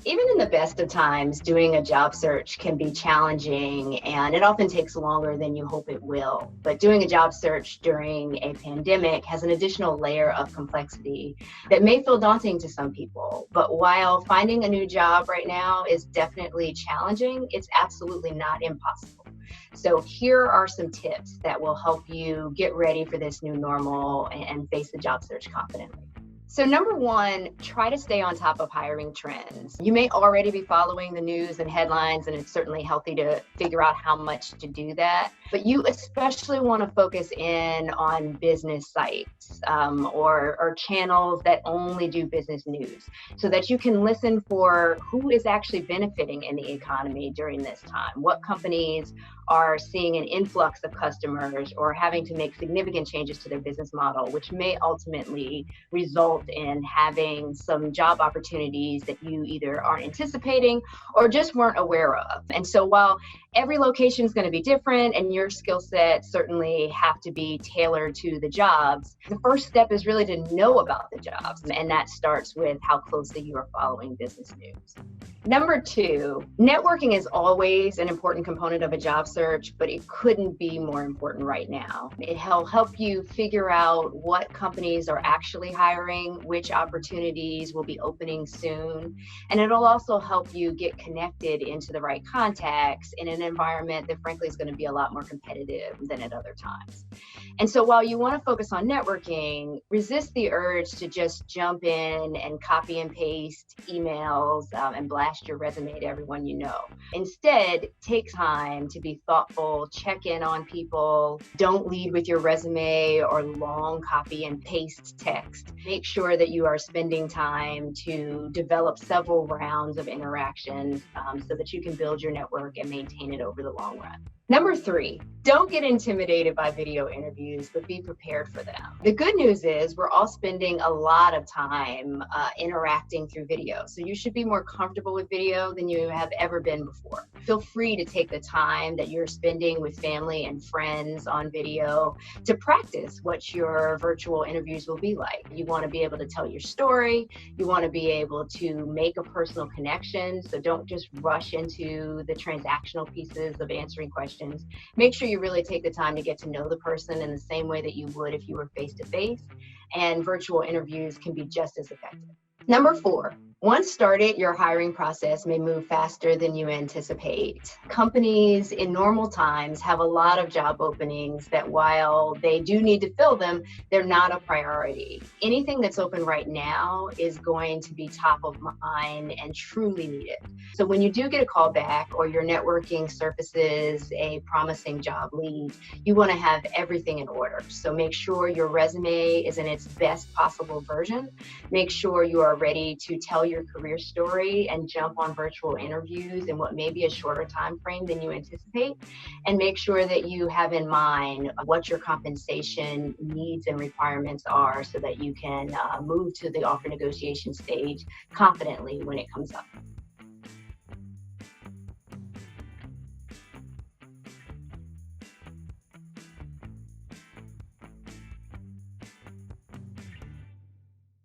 Even in the best of times, doing a job search can be challenging and it often takes longer than you hope it will. But doing a job search during a pandemic has an additional layer of complexity that may feel daunting to some people. But while finding a new job right now is definitely challenging, it's absolutely not impossible. So here are some tips that will help you get ready for this new normal and face the job search confidently. So number one, try to stay on top of hiring trends. You may already be following the news and headlines, and it's certainly healthy to figure out how much to do that. But you especially want to focus in on business sites or channels that only do business news so that you can listen for who is actually benefiting in the economy during this time. What companies are seeing an influx of customers or having to make significant changes to their business model, which may ultimately result in having some job opportunities that you either aren't anticipating or just weren't aware of. And so while every location is going to be different and your skill set certainly have to be tailored to the jobs, the first step is really to know about the jobs. And that starts with how closely you are following business news. Number two, networking is always an important component of a job search, but it couldn't be more important right now. It'll help you figure out what companies are actually hiring, which opportunities will be opening soon, and it'll also help you get connected into the right contacts in an environment that frankly is going to be a lot more competitive than at other times. And so while you want to focus on networking, resist the urge to just jump in and copy and paste emails and blast your resume to everyone you know. Instead, take time to be thoughtful, check in on people, don't lead with your resume or long copy and paste text. Make sure that you are spending time to develop several rounds of interactions so that you can build your network and maintain it over the long run. Number three, don't get intimidated by video interviews, but be prepared for them. The good news is we're all spending a lot of time interacting through video. So you should be more comfortable with video than you have ever been before. Feel free to take the time that you're spending with family and friends on video to practice what your virtual interviews will be like. You want to be able to tell your story. You want to be able to make a personal connection. So don't just rush into the transactional pieces of answering questions. Make sure you really take the time to get to know the person in the same way that you would if you were face-to-face, and virtual interviews can be just as effective. Number four, once started, your hiring process may move faster than you anticipate. Companies in normal times have a lot of job openings that while they do need to fill them, they're not a priority. Anything that's open right now is going to be top of mind and truly needed. So when you do get a call back or your networking surfaces a promising job lead, you want to have everything in order. So make sure your resume is in its best possible version. Make sure you are ready to tell your career story and jump on virtual interviews in what may be a shorter time frame than you anticipate, and make sure that you have in mind what your compensation needs and requirements are so that you can move to the offer negotiation stage confidently when it comes up.